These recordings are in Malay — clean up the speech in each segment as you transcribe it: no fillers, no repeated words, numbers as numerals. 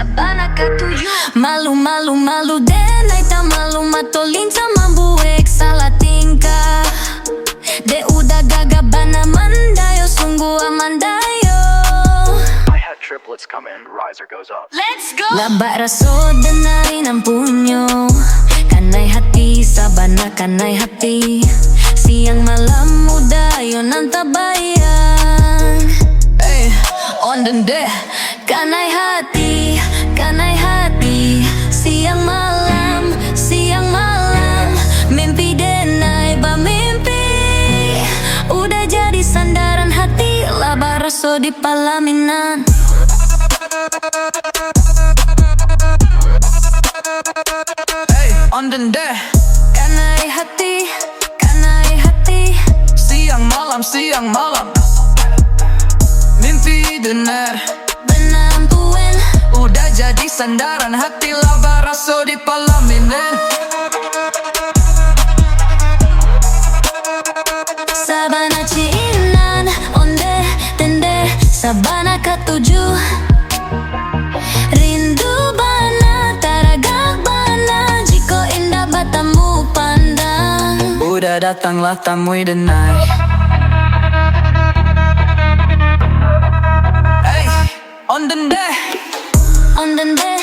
Sabana ketujuh. Malu malu malu denai tak malu matolinca mambuek salah tingkah. De udah gagah bana mandayo sungguh amandayo. I had triplets come in, riser goes up. Let's go. Labak raso denai nampunyo. Kanai hati sabana kanai hati. Siang malam udayo nantabayan. Hey, on the day. Kanai hati, kanai hati. Siang malam, siang malam. Mimpi denai ba mimpi. Udah jadi sandaran hati. Labak raso di palaminan. Hey, on the day. Kanai hati, kanai hati. Siang malam. Mimpi benar, Benampuin. udah jadi sandaran hati. Labak raso di palaminan. Sabana ciinan, onde, tende. Sabana ketujuh. Rindu bana, taragak bana. Jiko indah batamu pandang. Udah datanglah tamui denai. Hey, on the day. On the day,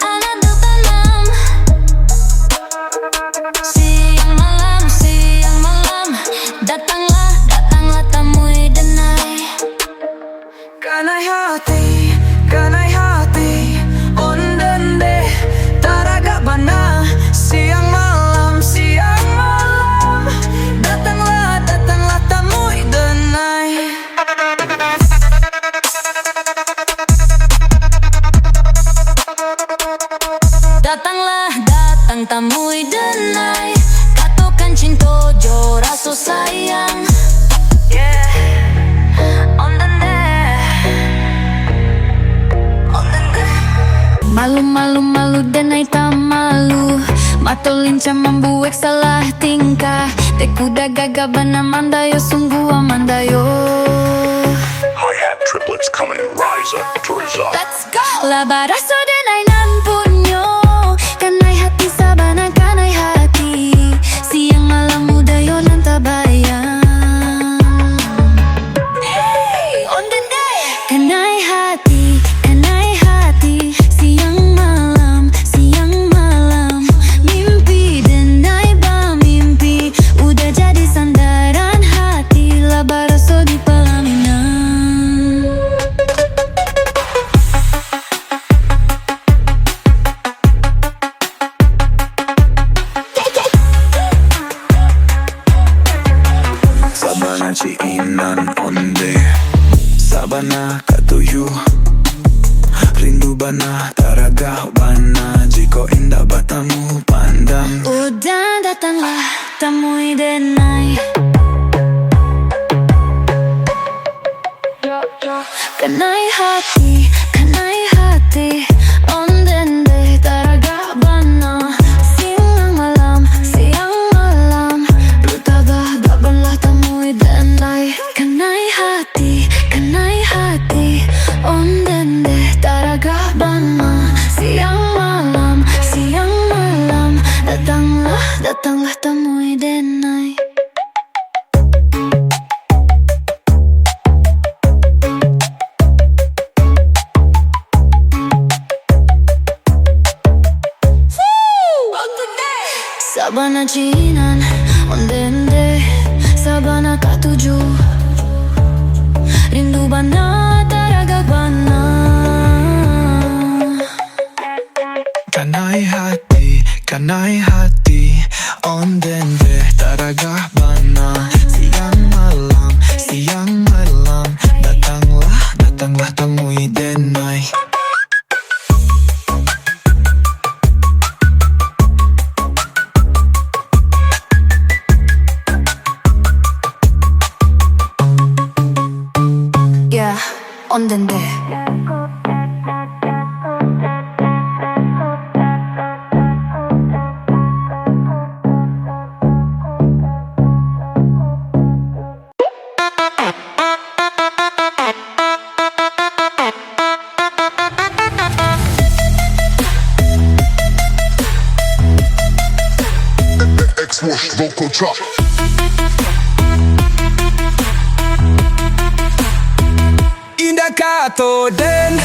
anak bertanam. Siang malam. Datanglah, datanglah tamui denai. Kanai hati, on the day. Taraga bana, siang malam. Datanglah tamui denai. Datang tamui denai. Katokan cinta jo raso sayang. Yeah, on the day. Malu denai tak malu. Matolinca mambuek salah tingkah. De kuda gagah bana mandayo sungguh amandayo. I had triplets come in, riser to resolve. Let's go. Labak raso denai nampunyo. Kanai hati sabana kanai hati. Siang malam udayo nantabayan. Hey, on the day. Kanai hati, kanai hati. Siang malam. Mimpi denai ba mimpi. Udah jadi sandaran hati. Labak raso di pelaminan. Sabana ciinan onde. Sabana ketujuh. Rindu bana, taragah bana. Jiko indah batamu pandang. Udah datanglah tamui denai. Kanai hati, on dende taragah bana. Siang malam. Lutabah dabanlah tamui denai. Kanai hati, on dende taragah bana. Siang malam. Datanglah tamui denai. Sabana ciinan, ondende. Sabana ketujuh. Rindu bana, taragak bana. Kanai hati, on dende. Taragah bana. Siang malam. Datanglah temui denai. Yeah, on dende. push vocal drop. Indah kato den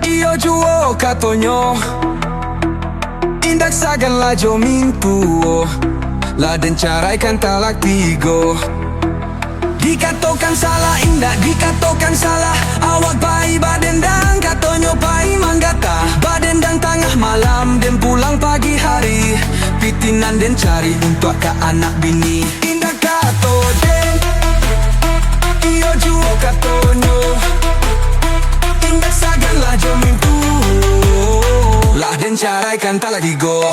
iyo juo katonyo Indak sagan la jo mintuo La den carai kantalak tigo Dikatakan salah, indak dikatakan salah Awak pai badendang katonyo pai manggata Badendang tengah malam dan pulang pagi hari Pitinan den cari untuk ke anak bini Indak kato den iyo juo katonyo Indak sagan la jo mintuo La den carai kantalak tigo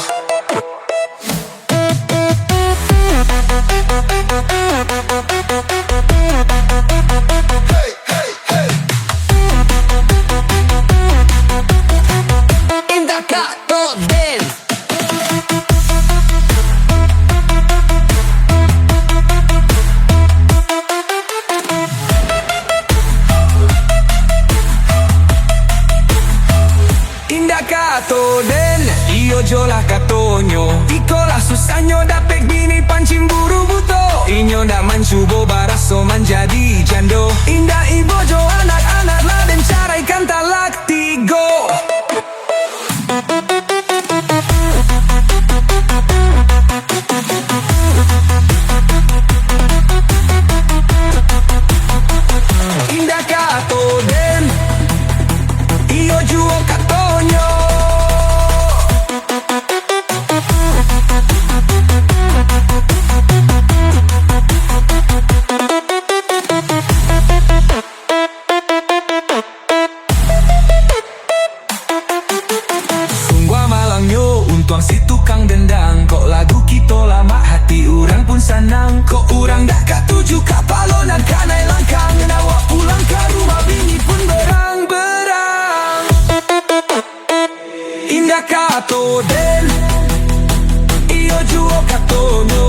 Indah kato den Indah kato den iyo jola katonyo Ikola susahnya dapet bini pancing buru buto Inyo ndak mencubo baraso menjadi jando Indah ibo jo anak-anak lah dan carai kantalak tigo Indah kato den iyo juo katonyo Sungguh malangnya untuang si tukang dendang Kok lagu kita lama hati orang pun senang Kok orang dah katuju kapalonan kanai langkang Nawa pulang ke rumah bini pun berang-berang Indah kato den iyo juo katonyo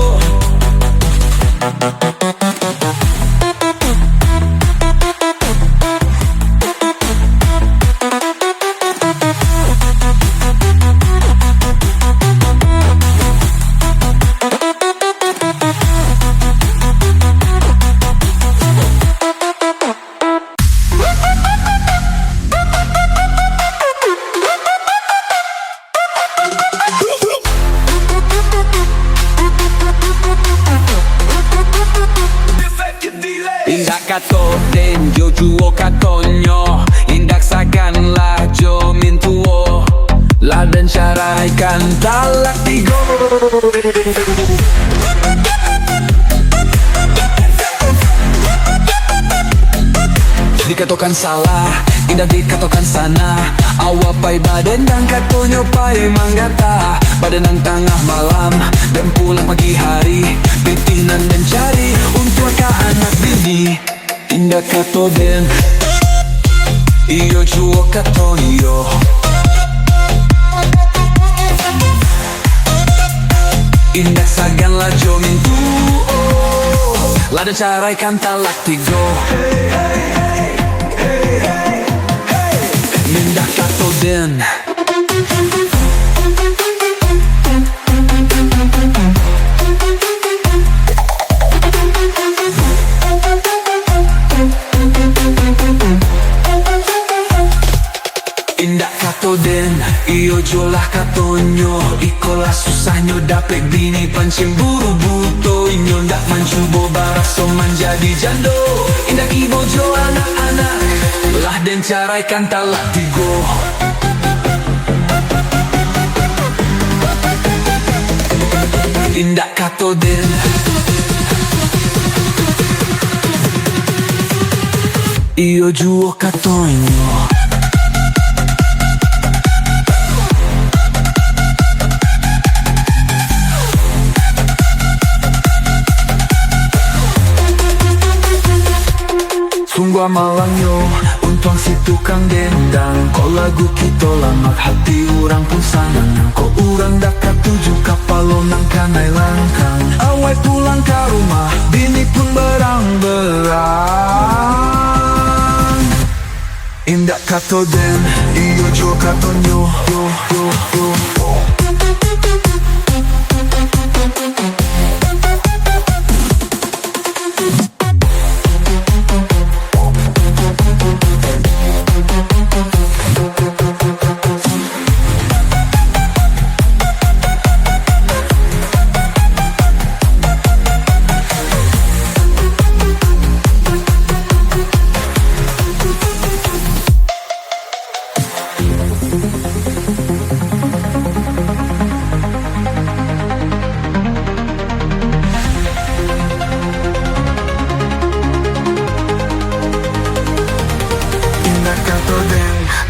Indak kato den jo juo katonyo Indak sagan la jo mintuo La den carai kantalak tigo Dikatakan salah, indah dikatakan sana Awak pai badendang katonyo pai manggata Badendang tengah malam dan pulang pagi hari Pitinan dan cari untuk ke anak bini Indah kato den iyo juo katonyo Indah sagan la jo mintuo La den carai kantalak tigo Indah kato den Indah kato den iyo jolah katonyo Ikola susahnya dapet bini pancing buru buto Inyo ndak mencubo baraso menjadi jando Indah ibo jo anak-anak Lah den carai kantalak tigo Indah kato den iyo juo katonyo Sungguh malangnya untuang si tukang dendang Kok lagu kita lama hati orang pun senang Kok orang dah katuju kapalonang kanai langkang Awai pulang ke rumah bini pun berang-berang Indah kato den iyo jo katonyo yo yo yo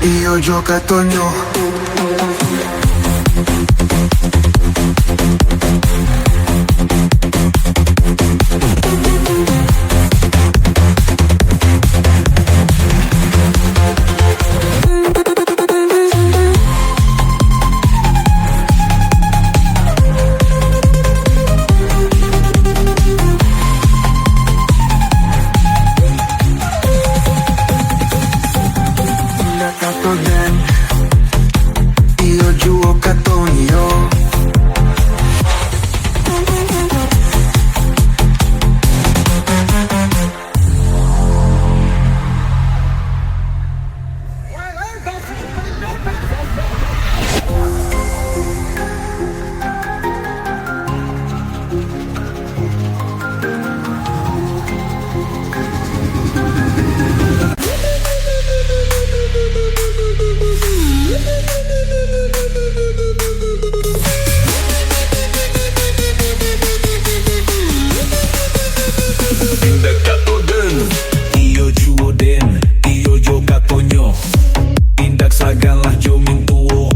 Iyo jo katonyo. Katoden, iyo juo katonyo. Tindak katoden, iyo juo den, iyo jo katonyo. Tindak sagalah jo mintuo,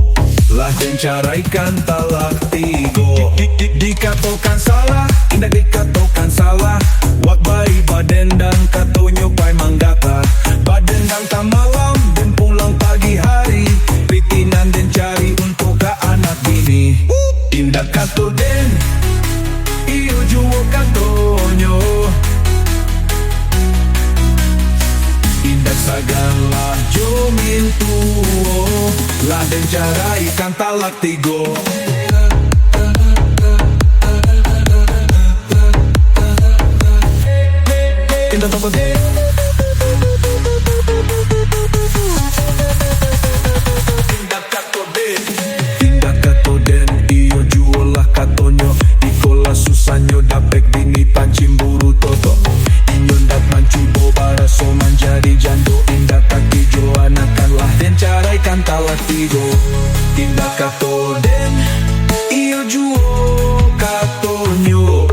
lah den caraikan talak tigo. Dikatokan salah, tindak dikatokan salah. Wak bayi baden dan katonyo pai manggata. Baden dan tak malam, den pulang pagi hari. Pritinan den cari untuk ke anak bini. Tindak katoden, iyo juo katonyo. Indak sagala jo mintuo, lah den cara ikan talak tigo. Indak toko de. Tindak katoden, iyo juo lah katonyo. Ikola susanyo dapek dini pancimburu toto. Inyon dak mancubo baraso manjadi jando. Indak kaki jo anakan lah den cara ikan talak tigo. Tindak katoden, iyo juo katonyo.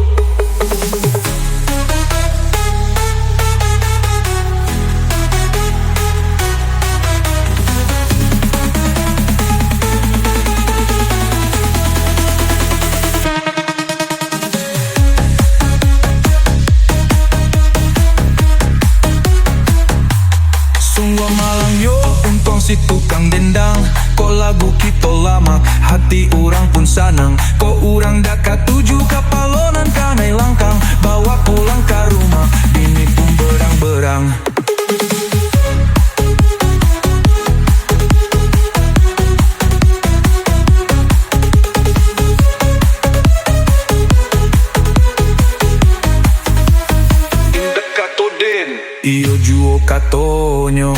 Sungguh malang yo, untung si tukang dendang. Kok lagu kita lama, hati orang pun sanang. Kok orang dak katuju kapalonan kanai langkang. Bawa pulang ke rumah, bini pun berang-berang. Indak katoden, iyo juo katonyo.